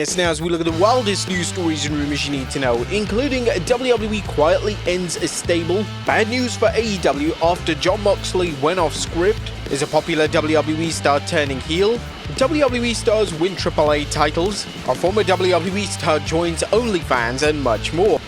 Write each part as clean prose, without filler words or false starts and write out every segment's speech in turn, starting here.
Yes, now as we look at the wildest news stories and rumors you need to know, including WWE quietly ends a stable, bad news for AEW after Jon Moxley went off script, is a popular WWE star turning heel, WWE stars win AAA titles, a former WWE star joins ONLYFANS, and much more.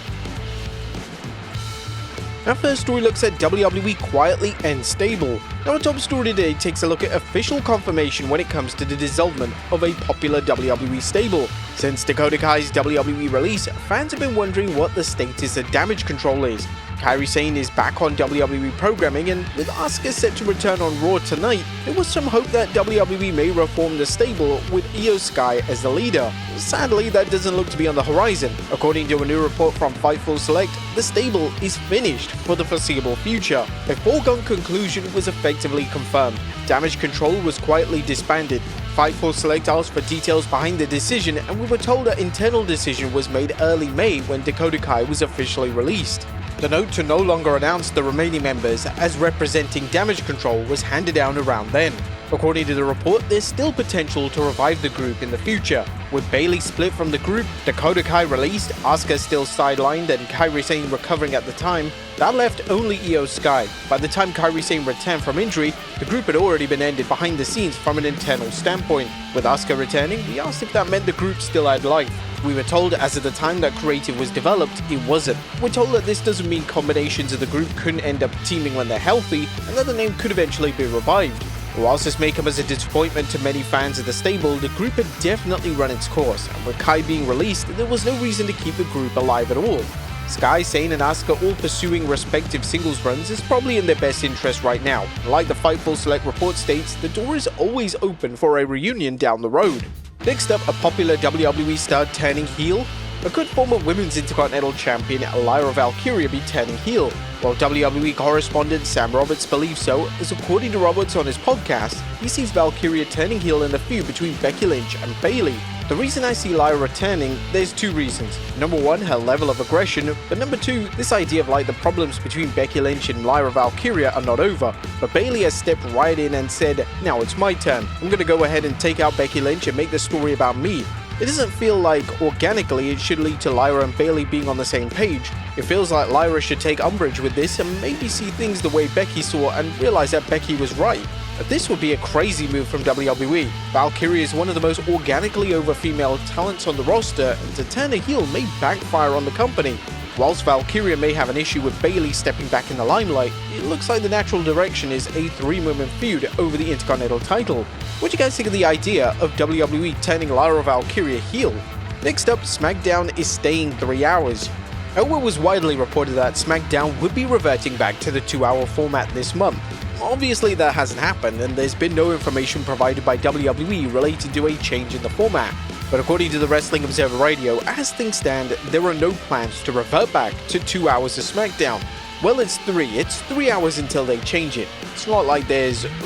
Our first story looks at WWE quietly ends stable. Now our top story today takes a look at official confirmation when it comes to the dissolvement of a popular WWE stable. Since Dakota Kai's WWE release, fans have been wondering what the status of Damage Control is. Kairi Sane is back on WWE programming, and with Asuka set to return on Raw tonight, there was some hope that WWE may reform the stable with Io Sky as the leader. Sadly, that doesn't look to be on the horizon. According to a new report from Fightful Select, the stable is finished for the foreseeable future. A foregone conclusion was effectively confirmed. Damage Control was quietly disbanded. Fightful Select asked for details behind the decision, and we were told an internal decision was made early May when Dakota Kai was officially released. The note to no longer announce the remaining members as representing Damage Control was handed down around then. According to the report, there's still potential to revive the group in the future. With Bayley split from the group, Dakota Kai released, Asuka still sidelined, and Kairi Sane recovering at the time, that left only Io Sky. By the time Kairi Sane returned from injury, the group had already been ended behind the scenes from an internal standpoint. With Asuka returning, we asked if that meant the group still had life. We were told as of the time that creative was developed, it wasn't. We're told that this doesn't mean combinations of the group couldn't end up teaming when they're healthy, and that the name could eventually be revived. Whilst this may come as a disappointment to many fans of the stable, the group had definitely run its course, and with Kai being released, there was no reason to keep the group alive at all. Sky, Sane, and Asuka all pursuing respective singles runs is probably in their best interest right now. Like the Fightful Select report states, the door is always open for a reunion down the road. Next up, a popular WWE star turning heel. Could former Women's Intercontinental Champion Lyra Valkyria be turning heel? Well, WWE correspondent Sam Roberts believes so, as according to Roberts on his podcast, he sees Valkyria turning heel in the feud between Becky Lynch and Bayley. The reason I see Lyra returning, there's two reasons. Number one, her level of aggression, but number two, this idea of like the problems between Becky Lynch and Lyra Valkyria are not over. But Bayley has stepped right in and said, now it's my turn. I'm gonna go ahead and take out Becky Lynch and make the story about me. It doesn't feel like organically it should lead to Lyra and Bayley being on the same page. It feels like Lyra should take umbrage with this and maybe see things the way Becky saw and realize that Becky was right. This would be a crazy move from WWE. Valkyria is one of the most organically over female talents on the roster, and to turn a heel may backfire on the company. Whilst Valkyria may have an issue with Bayley stepping back in the limelight, it looks like the natural direction is a three-woman feud over the Intercontinental title. What do you guys think of the idea of WWE turning Lyra Valkyria heel? Next up, SmackDown is staying 3 hours. It was widely reported that SmackDown would be reverting back to the 2-hour format this month. Obviously that hasn't happened, and there's been no information provided by WWE related to a change in the format. But according to the Wrestling Observer Radio, as things stand, there are no plans to revert back to 2 hours of SmackDown. Well, it's 3 hours until they change it. It's not like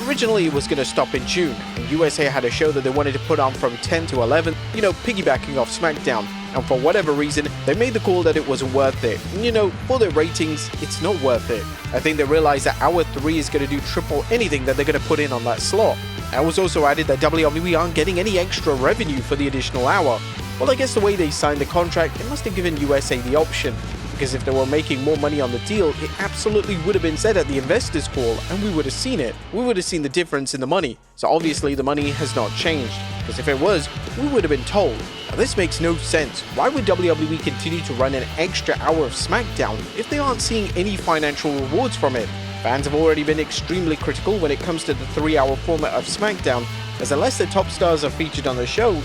originally it was going to stop in June, and USA had a show that they wanted to put on from 10 to 11, piggybacking off SmackDown. And for whatever reason, they made the call that it wasn't worth it. And for their ratings, it's not worth it. I think they realized that hour 3 is going to do triple anything that they're going to put in on that slot. And it was also added that WWE aren't getting any extra revenue for the additional hour. Well, I guess the way they signed the contract, it must have given USA the option. Because if they were making more money on the deal, it absolutely would have been said at the investors call, and we would have seen it. We would have seen the difference in the money. So obviously the money has not changed. Because if it was, we would have been told. Now this makes no sense. Why would WWE continue to run an extra hour of SmackDown if they aren't seeing any financial rewards from it? Fans have already been extremely critical when it comes to the 3-hour format of SmackDown, as unless the top stars are featured on the show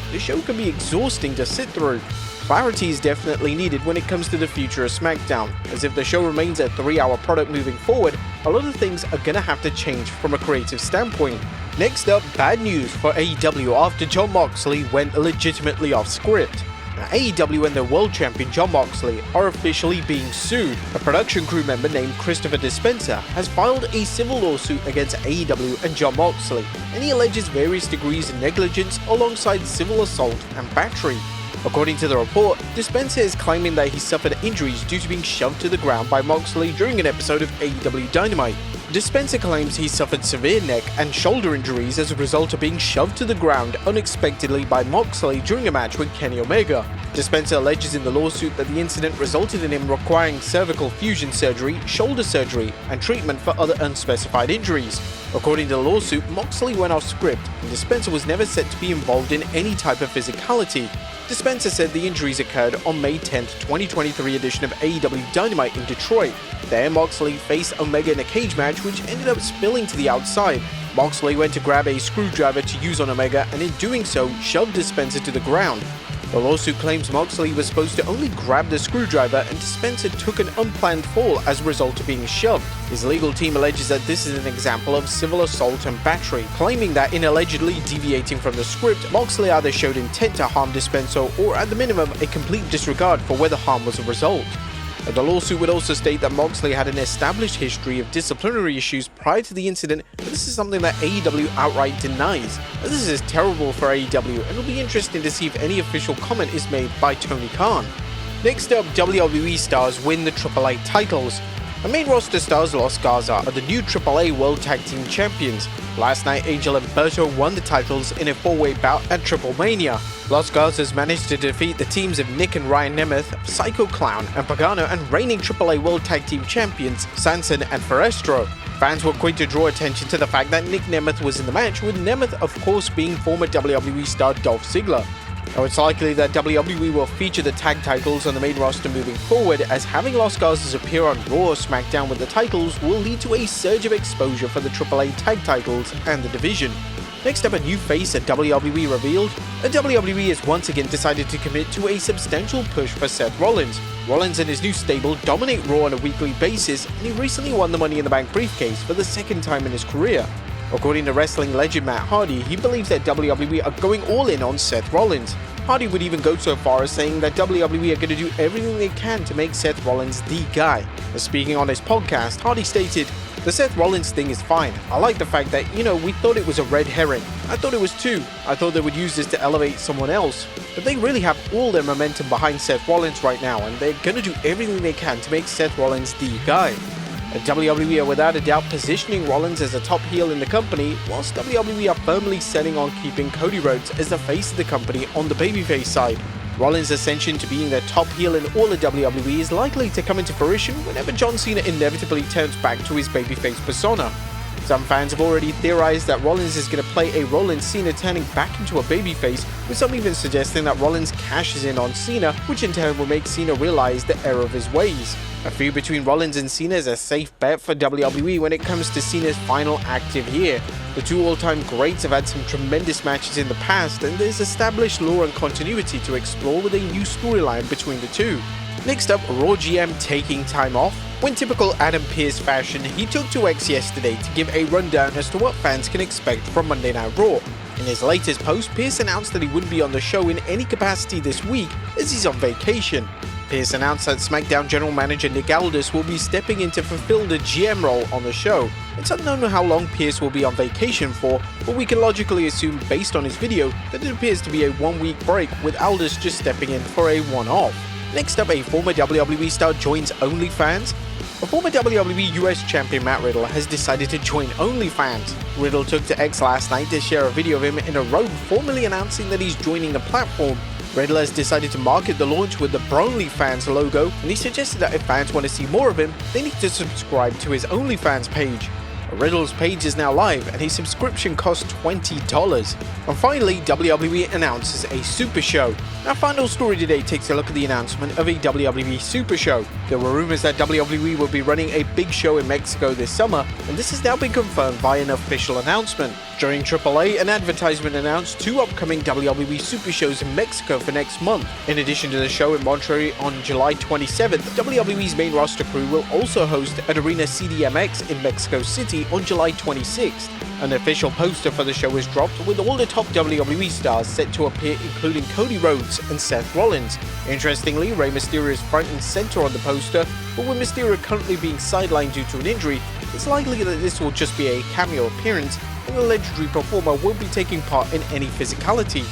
can be exhausting to sit through. Clarity is definitely needed when it comes to the future of SmackDown, as if the show remains a 3-hour product moving forward, a lot of things are gonna have to change from a creative standpoint. Next up, bad news for AEW after Jon Moxley went legitimately off script. Now, AEW and their world champion Jon Moxley are officially being sued. A production crew member named Christopher Dispenza has filed a civil lawsuit against AEW and Jon Moxley, and he alleges various degrees of negligence alongside civil assault and battery. According to the report, Dispenza is claiming that he suffered injuries due to being shoved to the ground by Moxley during an episode of AEW Dynamite. Dispenser claims he suffered severe neck and shoulder injuries as a result of being shoved to the ground unexpectedly by Moxley during a match with Kenny Omega. Dispenser alleges in the lawsuit that the incident resulted in him requiring cervical fusion surgery, shoulder surgery, and treatment for other unspecified injuries. According to the lawsuit, Moxley went off script, and Dispenser was never said to be involved in any type of physicality. Dispenser said the injuries occurred on May 10, 2023 edition of AEW Dynamite in Detroit. There, Moxley faced Omega in a cage match which ended up spilling to the outside. Moxley went to grab a screwdriver to use on Omega and in doing so, shoved Dispenser to the ground. The lawsuit claims Moxley was supposed to only grab the screwdriver and Dispenser took an unplanned fall as a result of being shoved. His legal team alleges that this is an example of civil assault and battery, claiming that in allegedly deviating from the script, Moxley either showed intent to harm Dispenser or at the minimum a complete disregard for whether harm was a result. The lawsuit would also state that Moxley had an established history of disciplinary issues prior to the incident, but this is something that AEW outright denies. This is terrible for AEW, and it'll be interesting to see if any official comment is made by Tony Khan. Next up, WWE stars win the AAA titles. The main roster stars Los Garza are the new AAA World Tag Team Champions. Last night, Angel and Berto won the titles in a 4-way bout at Triple Mania. Los Garzas managed to defeat the teams of Nick and Ryan Nemeth, Psycho Clown and Pagano, and reigning AAA World Tag Team Champions Sanson and Forestro. Fans were quick to draw attention to the fact that Nick Nemeth was in the match, with Nemeth of course being former WWE star Dolph Ziggler. Now it's likely that WWE will feature the tag titles on the main roster moving forward, as having Los Garzas appear on Raw or SmackDown with the titles will lead to a surge of exposure for the AAA tag titles and the division. Next up, a new face at WWE revealed. The WWE has once again decided to commit to a substantial push for Seth Rollins. Rollins and his new stable dominate Raw on a weekly basis, and he recently won the Money in the Bank briefcase for the second time in his career. According to wrestling legend Matt Hardy, he believes that WWE are going all in on Seth Rollins. Hardy would even go so far as saying that WWE are going to do everything they can to make Seth Rollins the guy. Speaking on his podcast, Hardy stated, "The Seth Rollins thing is fine. I like the fact that, we thought it was a red herring. I thought it was too. I thought they would use this to elevate someone else. But they really have all their momentum behind Seth Rollins right now, and they're going to do everything they can to make Seth Rollins the guy." WWE are without a doubt positioning Rollins as a top heel in the company, whilst WWE are firmly setting on keeping Cody Rhodes as the face of the company on the babyface side. Rollins' ascension to being the top heel in all of WWE is likely to come into fruition whenever John Cena inevitably turns back to his babyface persona. Some fans have already theorized that Rollins is going to play a role in Cena turning back into a babyface, with some even suggesting that Rollins cashes in on Cena, which in turn will make Cena realize the error of his ways. A feud between Rollins and Cena is a safe bet for WWE when it comes to Cena's final active year. The two all-time greats have had some tremendous matches in the past, and there's established lore and continuity to explore with a new storyline between the two. Next up, Raw GM taking time off. In typical Adam Pearce fashion, he took to X yesterday to give a rundown as to what fans can expect from Monday Night Raw. In his latest post, Pearce announced that he wouldn't be on the show in any capacity this week as he's on vacation. Pearce announced that SmackDown General Manager Nick Aldis will be stepping in to fulfill the GM role on the show. It's unknown how long Pearce will be on vacation for, but we can logically assume based on his video that it appears to be a 1-week break, with Aldis just stepping in for a one-off. Next up, a former WWE star joins OnlyFans. A former WWE US Champion Matt Riddle has decided to join OnlyFans. Riddle took to X last night to share a video of him in a robe formally announcing that he's joining the platform. Riddle has decided to market the launch with the OnlyFans logo, and he suggested that if fans want to see more of him, they need to subscribe to his OnlyFans page. Riddle's page is now live, and his subscription costs $20. And finally, WWE announces a Super Show. Our final story today takes a look at the announcement of a WWE Super Show. There were rumors that WWE will be running a big show in Mexico this summer, and this has now been confirmed via an official announcement. During AAA, an advertisement announced 2 upcoming WWE Super Shows in Mexico for next month. In addition to the show in Monterrey on July 27th, WWE's main roster crew will also host at Arena CDMX in Mexico City on July 26th. An official poster for the show was dropped, with all the top WWE stars set to appear, including Cody Rhodes and Seth Rollins. Interestingly, Rey Mysterio is front and center on the poster, but with Mysterio currently being sidelined due to an injury, it's likely that this will just be a cameo appearance, and the legendary performer won't be taking part in any physicality.